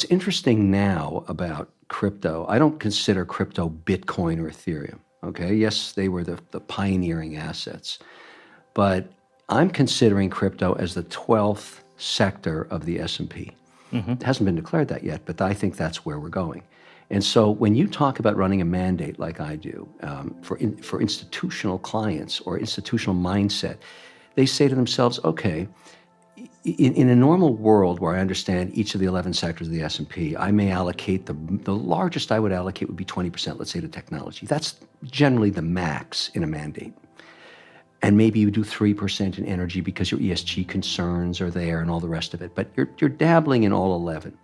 It's interesting now about crypto. I don't consider crypto Bitcoin or Ethereum. Okay. Yes, they were the pioneering assets, but I'm considering crypto as the 12th sector of the S&P. It hasn't been declared that yet, but I think that's where we're going. And so when you talk about running a mandate like I do for institutional clients or institutional mindset, they say to themselves, okay, in a normal world where I understand each of the 11 sectors of the S&P, I may allocate the largest I would allocate would be 20%, let's say, to technology. That's generally the max in a mandate. And maybe you do 3% in energy because your ESG concerns are there and all the rest of it. But you're dabbling in all 11.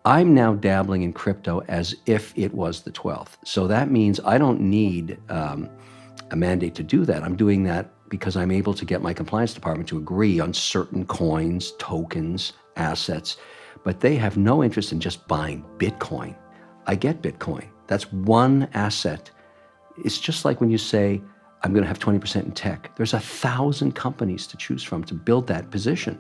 I'm now dabbling in crypto as if it was the 12th. So that means I don't need a mandate to do that. I'm doing that because I'm able to get my compliance department to agree on certain coins, tokens, assets, but they have no interest in just buying Bitcoin. I get Bitcoin. That's one asset. It's just like when you say, I'm going to have 20% in tech. There's 1,000 companies to choose from to build that position.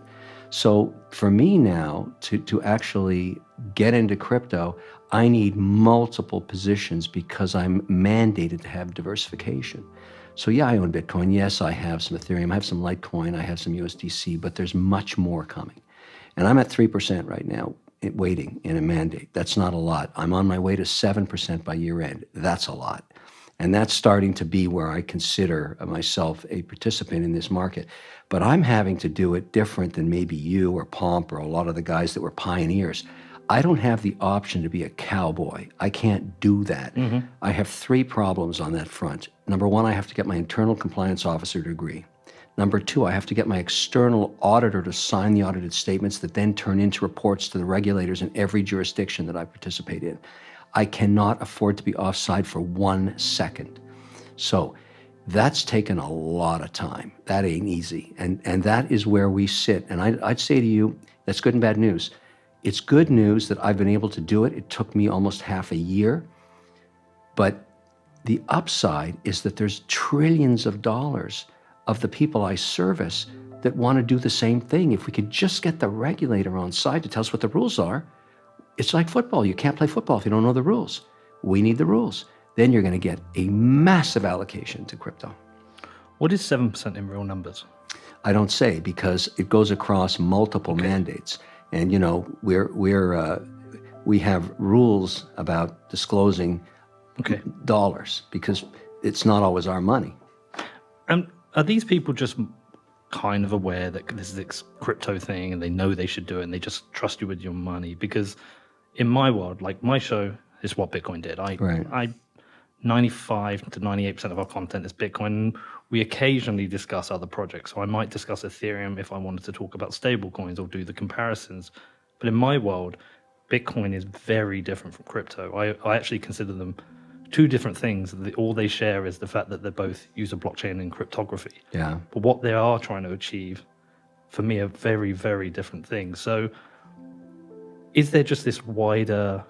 So for me now to actually get into crypto, I need multiple positions because I'm mandated to have diversification. So yeah, I own Bitcoin. Yes, I have some Ethereum. I have some Litecoin. I have some USDC, but there's much more coming. And I'm at 3% right now, waiting in a mandate. That's not a lot. I'm on my way to 7% by year end. That's a lot. And that's starting to be where I consider myself a participant in this market. But I'm having to do it different than maybe you or Pomp or a lot of the guys that were pioneers. I don't have the option to be a cowboy. I can't do that. I have three problems on that front. Number one, I have to get my internal compliance officer to agree. Number two, I have to get my external auditor to sign the audited statements that then turn into reports to the regulators in every jurisdiction that I participate in. I cannot afford to be offside for 1 second. So that's taken a lot of time. That ain't easy. And that is where we sit. And I'd say to you, that's good and bad news. It's good news that I've been able to do it. It took me almost half a year. But the upside is that there's trillions of dollars of the people I service that want to do the same thing. If we could just get the regulator on side to tell us what the rules are, it's like football. You can't play football if you don't know the rules. We need the rules. Then you're going to get a massive allocation to crypto. What is 7% in real numbers? I don't say because it goes across multiple mandates. And, you know, we have rules about disclosing dollars because it's not always our money. And are these people just kind of aware that this is this crypto thing and they know they should do it and they just trust you with your money? Because in my world, like my show is what Bitcoin did. I 95 to 98% of our content is Bitcoin. We occasionally discuss other projects. So I might discuss Ethereum if I wanted to talk about stable coins or do the comparisons. But in my world, Bitcoin is very different from crypto. I actually consider them two different things. All they share is the fact that they both use a blockchain and cryptography. Yeah. But what they are trying to achieve, for me, are very, very different things. So is there just this wider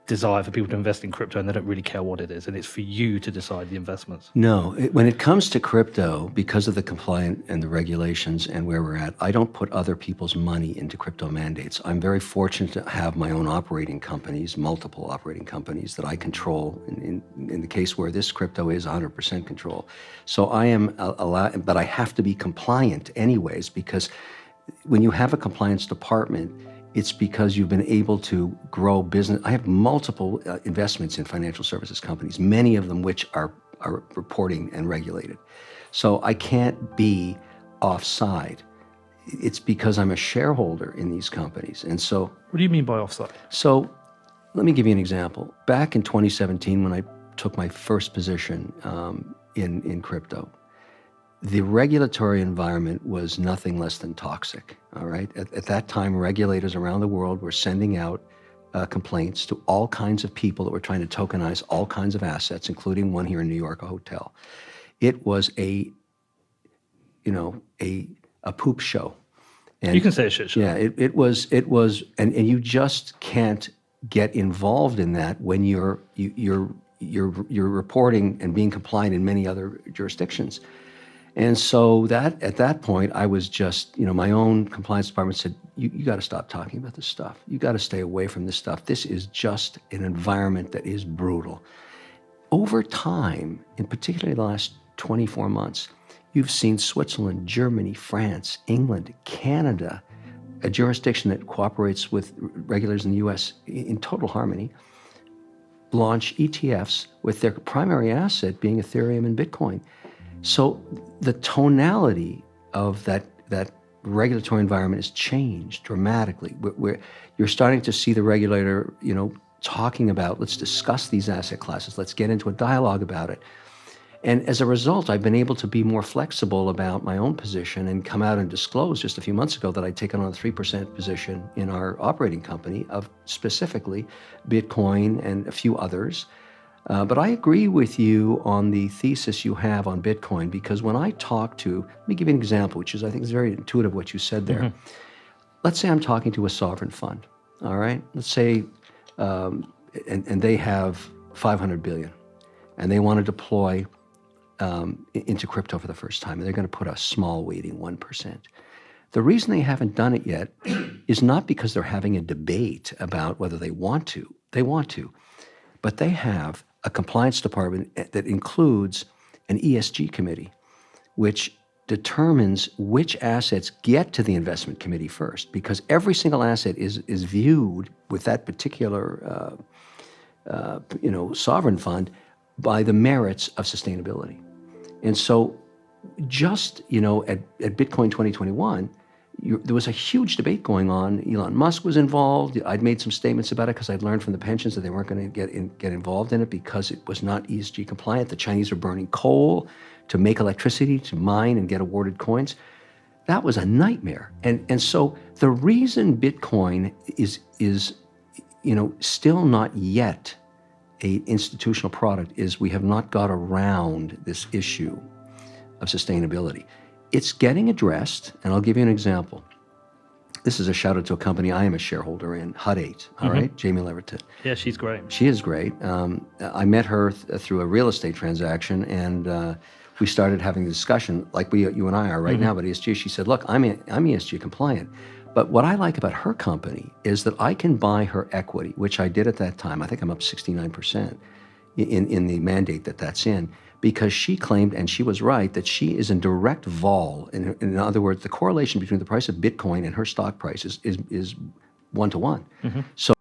desire for people to invest in crypto and they don't really care what it is, and it's for you to decide the investments? No, when it comes to crypto, because of the compliant and the regulations and where we're at, I don't put other people's money into crypto mandates. I'm very fortunate to have my own operating companies, multiple operating companies that I control in the case where this crypto is 100% control. So I am allowed, but I have to be compliant anyways, because when you have a compliance department, it's because you've been able to grow business. I have multiple investments in financial services companies, many of them which are reporting and regulated. So I can't be offside. It's because I'm a shareholder in these companies. And so... What do you mean by offside? So let me give you an example. Back in 2017, when I took my first position in crypto, the regulatory environment was nothing less than toxic, all right? At that time, regulators around the world were sending out complaints to all kinds of people that were trying to tokenize all kinds of assets, including one here in New York, a hotel. It was a poop show. And you can say a shit show. Yeah, it was, and you just can't get involved in that when you're reporting and being compliant in many other jurisdictions. And so that at that point, I was just, my own compliance department said, you got to stop talking about this stuff. You got to stay away from this stuff. This is just an environment that is brutal. Over time, in particularly the last 24 months, you've seen Switzerland, Germany, France, England, Canada, a jurisdiction that cooperates with regulators in the US in total harmony, launch ETFs with their primary asset being Ethereum and Bitcoin. So the tonality of that regulatory environment has changed dramatically. You're starting to see the regulator, talking about, let's discuss these asset classes, let's get into a dialogue about it. And as a result, I've been able to be more flexible about my own position and come out and disclose just a few months ago that I'd taken on a 3% position in our operating company of specifically Bitcoin and a few others. But I agree with you on the thesis you have on Bitcoin, because when I talk to, let me give you an example, which is, I think is very intuitive what you said there. Mm-hmm. Let's say I'm talking to a sovereign fund, all right? Let's say, and they have 500 billion, and they want to deploy into crypto for the first time, and they're going to put a small weighting, 1%. The reason they haven't done it yet is not because they're having a debate about whether they want to. They want to, but they have a compliance department that includes an ESG committee, which determines which assets get to the investment committee first, because every single asset is viewed with that particular sovereign fund by the merits of sustainability. And so just, at Bitcoin 2021, there was a huge debate going on. Elon Musk was involved. I'd made some statements about it because I'd learned from the pensions that they weren't going to get involved in it because it was not ESG compliant. The Chinese were burning coal to make electricity, to mine and get awarded coins. That was a nightmare. And so the reason Bitcoin is still not yet an institutional product is we have not got around this issue of sustainability. It's getting addressed, and I'll give you an example. This is a shout out to a company I am a shareholder in, Hut 8, all right? Jamie Leverton. Yeah, she's great. She is great. I met her through a real estate transaction, and we started having a discussion like you and I are right now about ESG. She said, look, I'm ESG compliant. But what I like about her company is that I can buy her equity, which I did at that time. I think I'm up 69% in the mandate that's in, because she claimed, and she was right, that she is in direct vol. In other words, the correlation between the price of Bitcoin and her stock price is 1-to-1. So